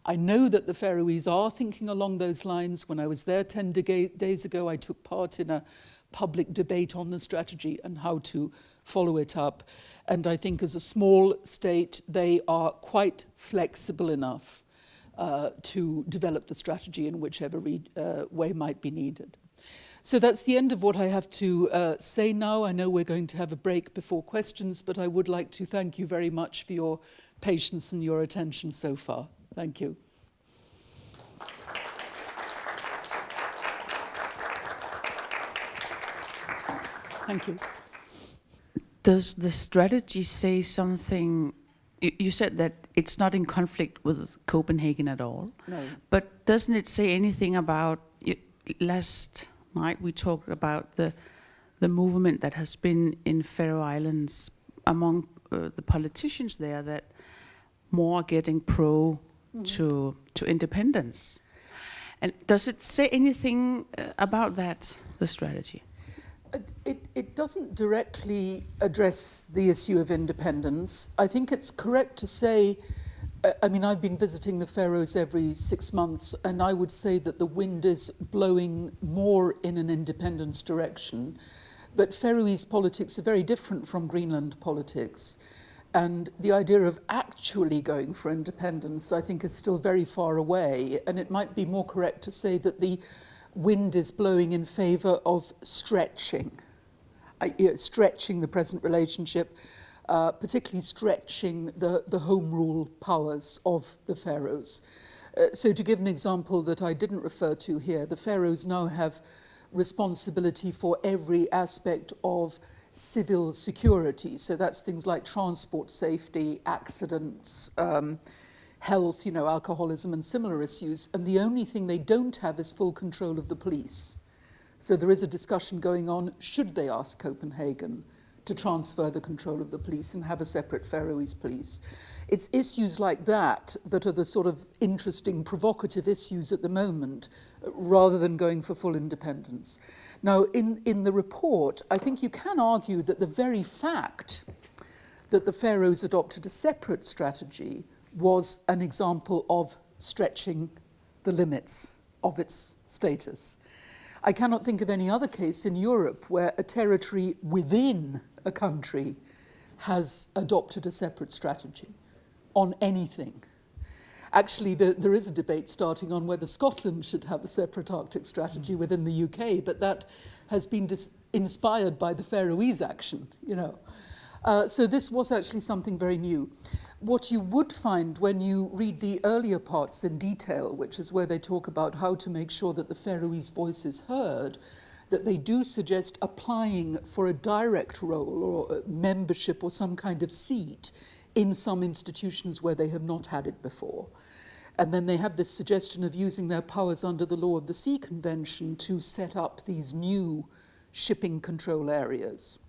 Speaker 1: I know that the Faroese are thinking along those lines. When I was there 10 days ago, I took part in a public debate on the strategy and how to follow it up. And I think as a small state, they are quite flexible enough to develop the strategy in whichever way might be needed. So that's the end of what I have to say now. I know we're going to have a break before questions, but I would like to thank you very much for your patience and your attention so far. Thank you. Thank you.
Speaker 2: Does the strategy say something? You said that it's not in conflict with Copenhagen at all.
Speaker 1: No.
Speaker 2: But doesn't it say anything about, last night we talked about the movement that has been in Faroe Islands among the politicians there, that more are getting pro to independence. And does it say anything about that, the strategy?
Speaker 1: It doesn't directly address the issue of independence. I think it's correct to say, I mean, I've been visiting the Faroes every 6 months, and I would say that the wind is blowing more in an independence direction. But Faroese politics are very different from Greenland politics. And the idea of actually going for independence, I think, is still very far away. And it might be more correct to say that the wind is blowing in favour of stretching the present relationship, particularly stretching the home rule powers of the Faroes. So to give an example that I didn't refer to here, the Faroes now have responsibility for every aspect of civil security. So that's things like transport safety, accidents, health, alcoholism and similar issues. And the only thing they don't have is full control of the police. So there is a discussion going on, should they ask Copenhagen to transfer the control of the police and have a separate Faroese police? It's issues like that that are the sort of interesting, provocative issues at the moment, rather than going for full independence. Now, in the report, I think you can argue that the very fact that the Faroes adopted a separate strategy was an example of stretching the limits of its status. I cannot think of any other case in Europe where a territory within a country has adopted a separate strategy on anything. Actually, there is a debate starting on whether Scotland should have a separate Arctic strategy within the UK, but that has been inspired by the Faroese action, So this was actually something very new. What you would find when you read the earlier parts in detail, which is where they talk about how to make sure that the Faroese voice is heard, that they do suggest applying for a direct role or a membership or some kind of seat in some institutions where they have not had it before. And then they have this suggestion of using their powers under the Law of the Sea Convention to set up these new shipping control areas.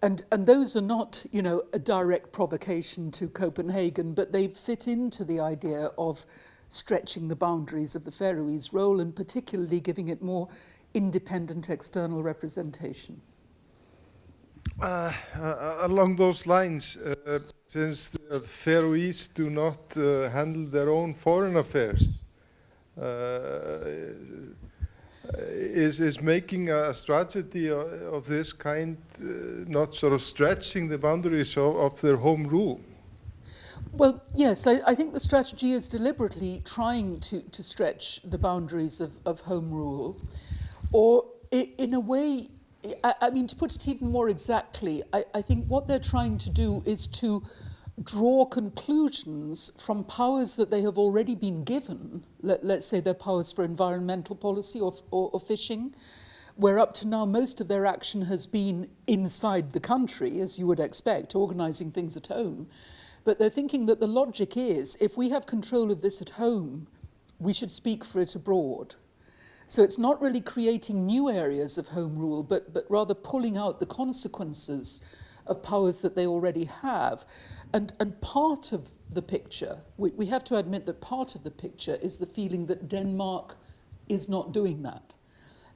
Speaker 1: And those are not, a direct provocation to Copenhagen, but they fit into the idea of stretching the boundaries of the Faroese role and particularly giving it more independent external representation.
Speaker 3: Along those lines, since the Faroese do not handle their own foreign affairs, is making a strategy of this kind not sort of stretching the boundaries of their home rule?
Speaker 1: Well, yes, I think the strategy is deliberately trying to stretch the boundaries of home rule, or in a way, I mean, to put it even more exactly, I think what they're trying to do is to draw conclusions from powers that they have already been given. Let's say their powers for environmental policy or fishing, where up to now most of their action has been inside the country, as you would expect, organising things at home. But they're thinking that the logic is, if we have control of this at home, we should speak for it abroad. So it's not really creating new areas of home rule, but rather pulling out the consequences of powers that they already have. And part of the picture, we have to admit that part of the picture is the feeling that Denmark is not doing that.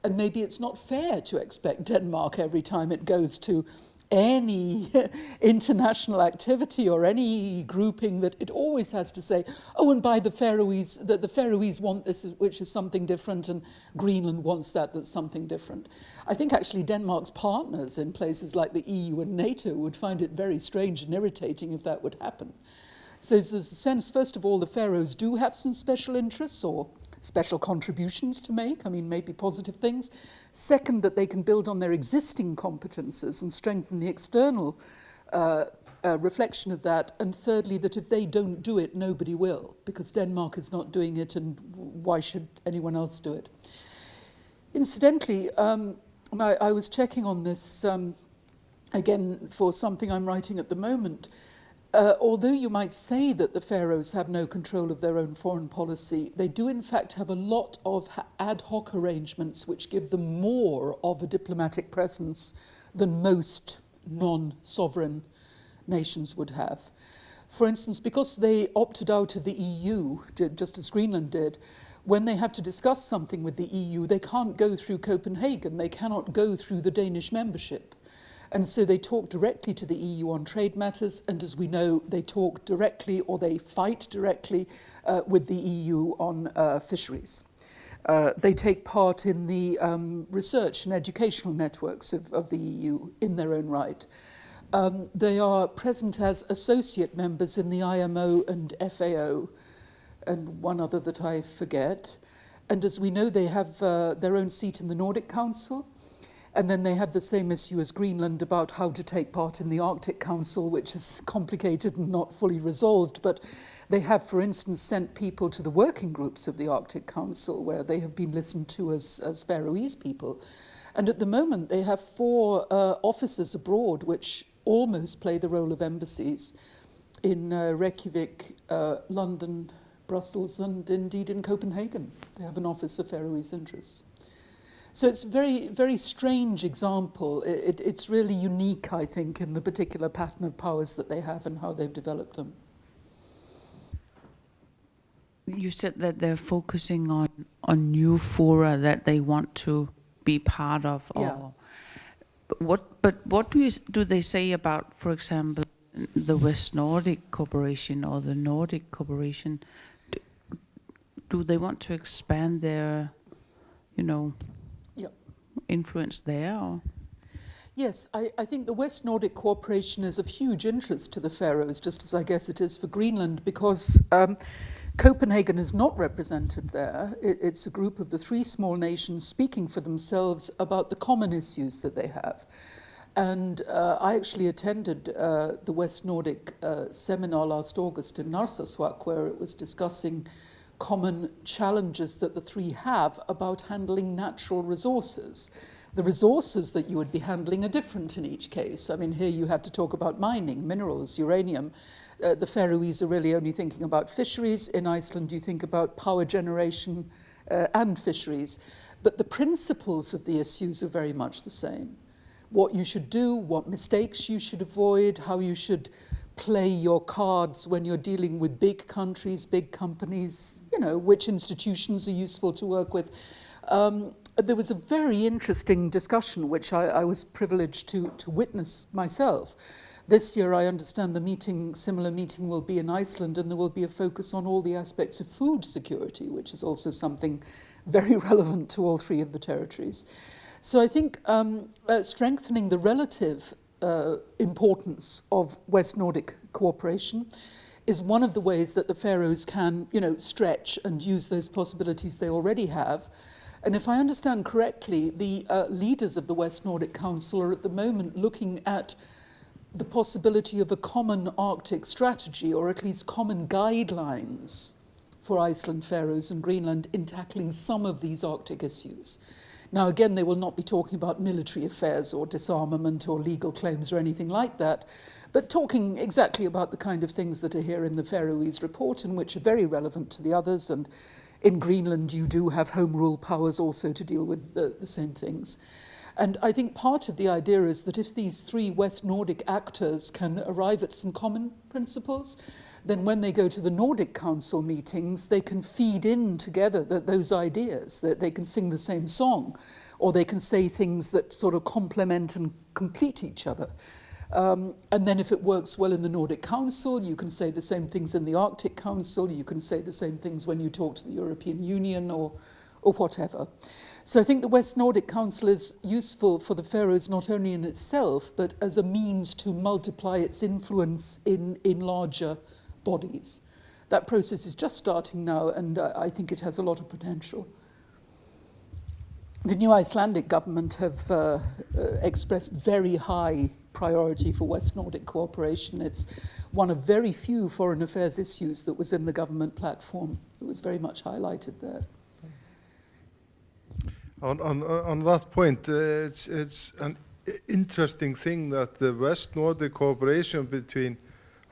Speaker 1: And maybe it's not fair to expect Denmark every time it goes to any international activity or any grouping that it always has to say, oh, and by the Faroese, that the Faroese want this, which is something different, and Greenland wants that's something different. I think actually Denmark's partners in places like the EU and NATO would find it very strange and irritating if that would happen. So there's a sense, first of all, the Faroes do have some special interests or special contributions to make, I mean, maybe positive things. Second, that they can build on their existing competences and strengthen the external reflection of that. And thirdly, that if they don't do it, nobody will, because Denmark is not doing it, and why should anyone else do it? Incidentally, I was checking on this again for something I'm writing at the moment. Although you might say that the Faroes have no control of their own foreign policy, they do in fact have a lot of ad hoc arrangements which give them more of a diplomatic presence than most non-sovereign nations would have. For instance, because they opted out of the EU, just as Greenland did, when they have to discuss something with the EU, they can't go through Copenhagen, they cannot go through the Danish membership. And so they talk directly to the EU on trade matters, and as we know, they talk directly or they fight directly with the EU on fisheries. They take part in the research and educational networks of the EU in their own right. They are present as associate members in the IMO and FAO, and one other that I forget. And as we know, they have their own seat in the Nordic Council. And then they have the same issue as Greenland about how to take part in the Arctic Council, which is complicated and not fully resolved. But they have, for instance, sent people to the working groups of the Arctic Council, where they have been listened to as Faroese people. And at the moment, they have 4 offices abroad, which almost play the role of embassies in Reykjavik, London, Brussels, and indeed in Copenhagen. They have an office of Faroese interests. So it's a very, very strange example. It's really unique, I think, in the particular pattern of powers that they have and how they've developed them.
Speaker 2: You said that they're focusing on new fora that they want to be part of.
Speaker 1: Yeah.
Speaker 2: What do they say about, for example, the West Nordic Cooperation or the Nordic Cooperation? Do they want to expand their, influence there? Or?
Speaker 1: Yes, I think the West Nordic cooperation is of huge interest to the Faroes, just as I guess it is for Greenland, because Copenhagen is not represented there. It's a group of the 3 small nations speaking for themselves about the common issues that they have. And I actually attended the West Nordic seminar last August in Narsarsuaq, where it was discussing common challenges that the 3 have about handling natural resources. The resources that you would be handling are different in each case. I mean, here you have to talk about mining, minerals, uranium. The Faroese are really only thinking about fisheries. In Iceland, you think about power generation and fisheries. But the principles of the issues are very much the same. What you should do, what mistakes you should avoid, how you should play your cards when you're dealing with big countries, big companies, which institutions are useful to work with. There was a very interesting discussion which I was privileged to witness myself. This year, I understand similar meeting will be in Iceland, and there will be a focus on all the aspects of food security, which is also something very relevant to all 3 of the territories. So I think strengthening the relative importance of West Nordic cooperation is one of the ways that the Faroes can, stretch and use those possibilities they already have. And if I understand correctly, the leaders of the West Nordic Council are at the moment looking at the possibility of a common Arctic strategy, or at least common guidelines for Iceland, Faroes and Greenland in tackling some of these Arctic issues. Now, again, they will not be talking about military affairs or disarmament or legal claims or anything like that, but talking exactly about the kind of things that are here in the Faroese report and which are very relevant to the others. And in Greenland, you do have home rule powers also to deal with the same things. And I think part of the idea is that if these three West Nordic actors can arrive at some common principles, then when they go to the Nordic Council meetings, they can feed in together those ideas, that they can sing the same song, or they can say things that sort of complement and complete each other. And then if it works well in the Nordic Council, you can say the same things in the Arctic Council, you can say the same things when you talk to the European Union or whatever. So I think the West Nordic Council is useful for the Faroes not only in itself, but as a means to multiply its influence in larger bodies. That process is just starting now, and I think it has a lot of potential. The new Icelandic government have expressed very high priority for West Nordic cooperation. It's one of very few foreign affairs issues that was in the government platform. It was very much highlighted there.
Speaker 3: On that point, it's an interesting thing that the West Nordic cooperation between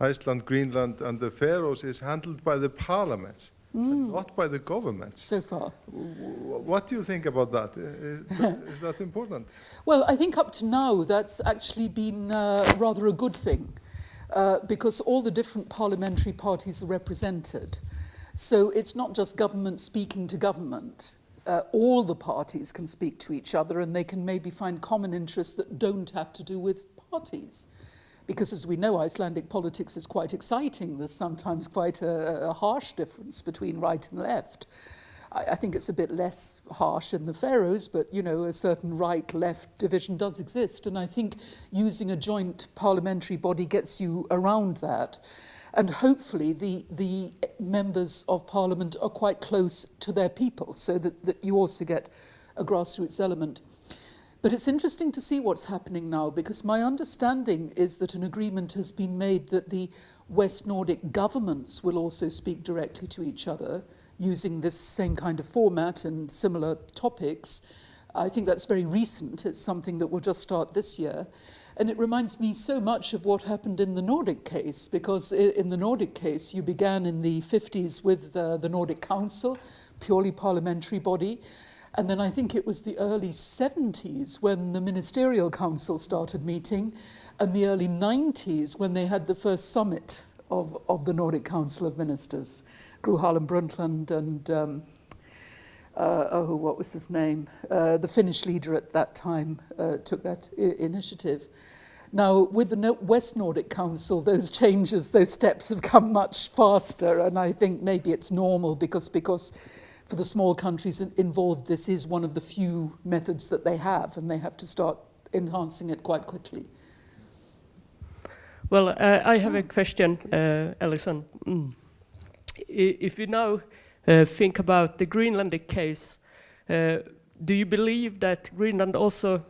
Speaker 3: Iceland, Greenland and the Faroes is handled by the parliaments and not by the governments.
Speaker 1: So far.
Speaker 3: What do you think about that? Is that important?
Speaker 1: Well, I think up to now that's actually been rather a good thing because all the different parliamentary parties are represented. So it's not just government speaking to government. All the parties can speak to each other and they can maybe find common interests that don't have to do with parties. Because as we know, Icelandic politics is quite exciting. There's sometimes quite a harsh difference between right and left. I think it's a bit less harsh in the Faroes, but you know, a certain right-left division does exist. And I think using a joint parliamentary body gets you around that. And hopefully the members of parliament are quite close to their people, so that you also get a grassroots element. But it's interesting to see what's happening now, because my understanding is that an agreement has been made that the West Nordic governments will also speak directly to each other using this same kind of format and similar topics. I think that's very recent. It's something that will just start this year. And it reminds me so much of what happened in the Nordic case, because in the Nordic case, you began in the 50s with the Nordic Council, purely parliamentary body. And then I think it was the early 70s when the Ministerial Council started meeting, and the early 90s when they had the first summit of the Nordic Council of Ministers. Gro Harlem Brundtland and, what was his name? The Finnish leader at that time took that initiative. Now, with the West Nordic Council, those changes, those steps have come much faster, and I think maybe it's normal because for the small countries involved, this is one of the few methods that they have, and they have to start enhancing it quite quickly.
Speaker 4: Well, I have a question, Alyson. If you now think about the Greenlandic case, do you believe that Greenland also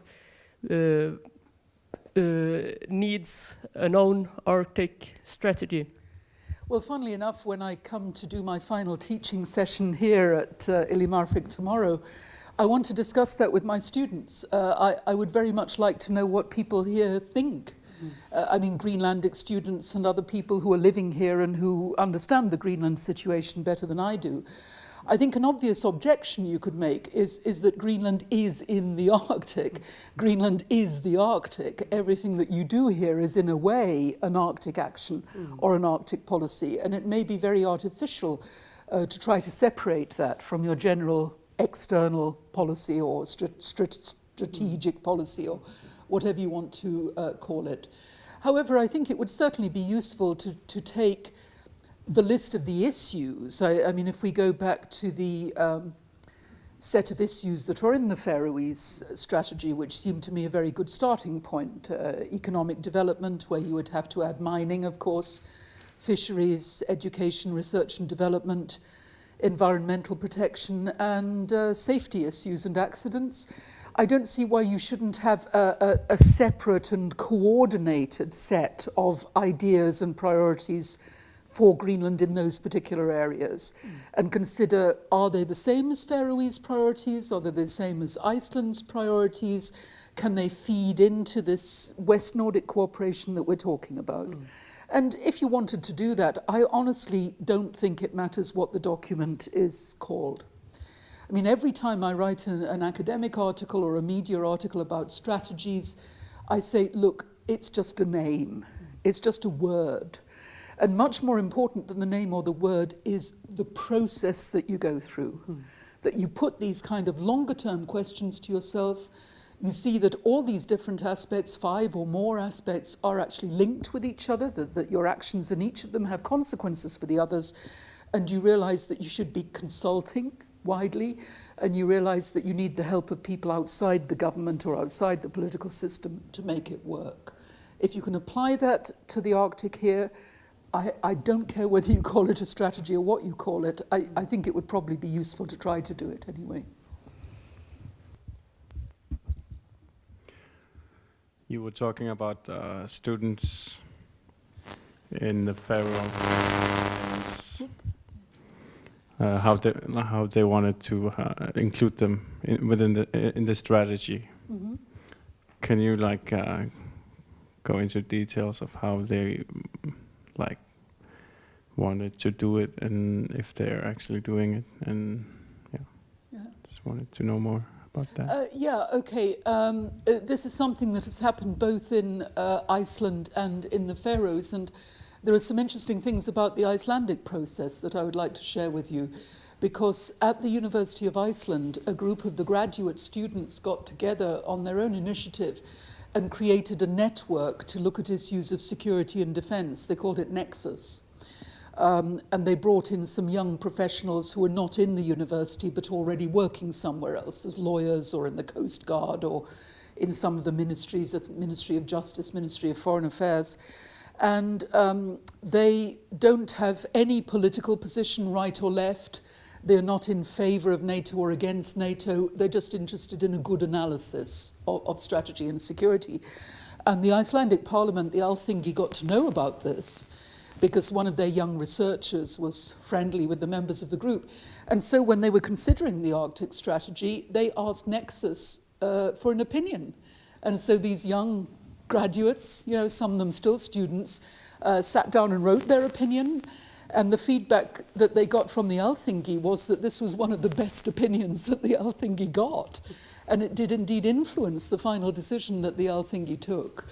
Speaker 4: needs an own Arctic strategy?
Speaker 1: Well, funnily enough, when I come to do my final teaching session here at Ilimmarfik tomorrow, I want to discuss that with my students. I would very much like to know what people here think. I mean, Greenlandic students and other people who are living here and who understand the Greenland situation better than I do. I think an obvious objection you could make is that Greenland is in the Arctic. Greenland is the Arctic. Everything that you do here is in a way an Arctic action or an Arctic policy, and it may be very artificial to try to separate that from your general external policy or strategic policy or whatever you want to call it. However, I think it would certainly be useful to take the list of the issues. I mean, if we go back to the set of issues that are in the Faroese strategy, which seemed to me a very good starting point, economic development, where you would have to add mining, of course, fisheries, education, research and development, environmental protection, and safety issues and accidents. I don't see why you shouldn't have a separate and coordinated set of ideas and priorities for Greenland in those particular areas, and consider, are they the same as Faroese priorities? Are they the same as Iceland's priorities? Can they feed into this West Nordic cooperation that we're talking about? And if you wanted to do that, I honestly don't think it matters what the document is called. I mean, every time I write an academic article or a media article about strategies, I say, look, it's just a name. It's just a word. And much more important than the name or the word is the process that you go through. That you put these kind of longer term questions to yourself. You see that all these different aspects, 5 or more aspects, are actually linked with each other, that your actions in each of them have consequences for the others. And you realize that you should be consulting widely, and you realize that you need the help of people outside the government or outside the political system to make it work. If you can apply that to the Arctic here, I don't care whether you call it a strategy or what you call it. I think it would probably be useful to try to do it anyway.
Speaker 5: You were talking about students in the Færøernes, how they wanted to include them in the strategy.
Speaker 1: Mm-hmm.
Speaker 5: Can you go into details of how they wanted to do it and if they're actually doing it? And just wanted to know more about that.
Speaker 1: Okay. This is something that has happened both in Iceland and in the Faroes, and there are some interesting things about the Icelandic process that I would like to share with you, because at the University of Iceland, a group of the graduate students got together on their own initiative and created a network to look at issues of security and defence. They called it Nexus. And they brought in some young professionals who were not in the university but already working somewhere else as lawyers or in the Coast Guard or in some of the ministries, Ministry of Justice, Ministry of Foreign Affairs. And they don't have any political position, right or left. They're not in favour of NATO or against NATO. They're just interested in a good analysis of strategy and security. And the Icelandic Parliament, the Alþingi, got to know about this because one of their young researchers was friendly with the members of the group. And so when they were considering the Arctic strategy, they asked Nexus for an opinion. And so these young graduates, some of them still students, sat down and wrote their opinion. And the feedback that they got from the Alþingi was that this was one of the best opinions that the Alþingi got. And it did indeed influence the final decision that the Alþingi took.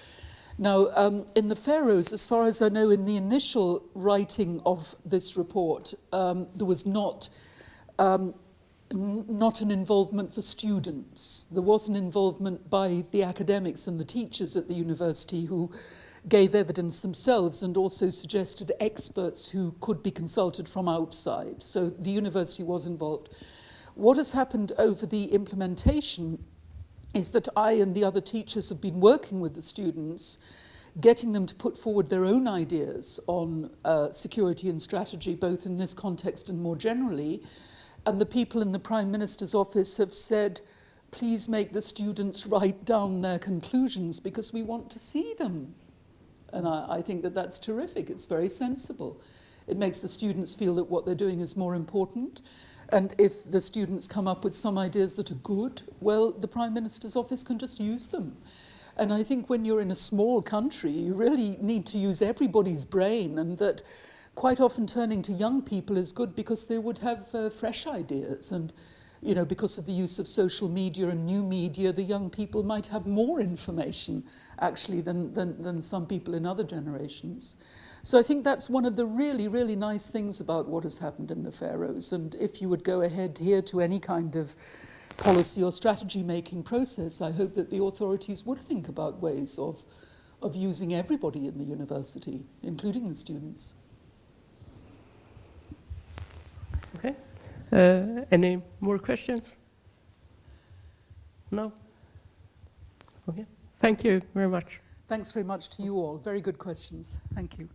Speaker 1: Now, in the Faroes, as far as I know, in the initial writing of this report, there was not an involvement for students. There was an involvement by the academics and the teachers at the university who gave evidence themselves and also suggested experts who could be consulted from outside. So the university was involved. What has happened over the implementation is that I and the other teachers have been working with the students, getting them to put forward their own ideas on security and strategy, both in this context and more generally. And the people in the Prime Minister's office have said, please make the students write down their conclusions because we want to see them. And I think that that's terrific. It's very sensible. It makes the students feel that what they're doing is more important. And if the students come up with some ideas that are good, well, the Prime Minister's office can just use them. And I think when you're in a small country, you really need to use everybody's brain, and that quite often turning to young people is good because they would have fresh ideas. And because of the use of social media and new media, the young people might have more information, actually, than some people in other generations. So I think that's one of the really, really nice things about what has happened in the Faroes. And if you would go ahead here to any kind of policy or strategy-making process, I hope that the authorities would think about ways of using everybody in the university, including the students.
Speaker 4: Okay. Any more questions? No? Okay. Thank you very much.
Speaker 1: Thanks very much to you all. Very good questions. Thank you.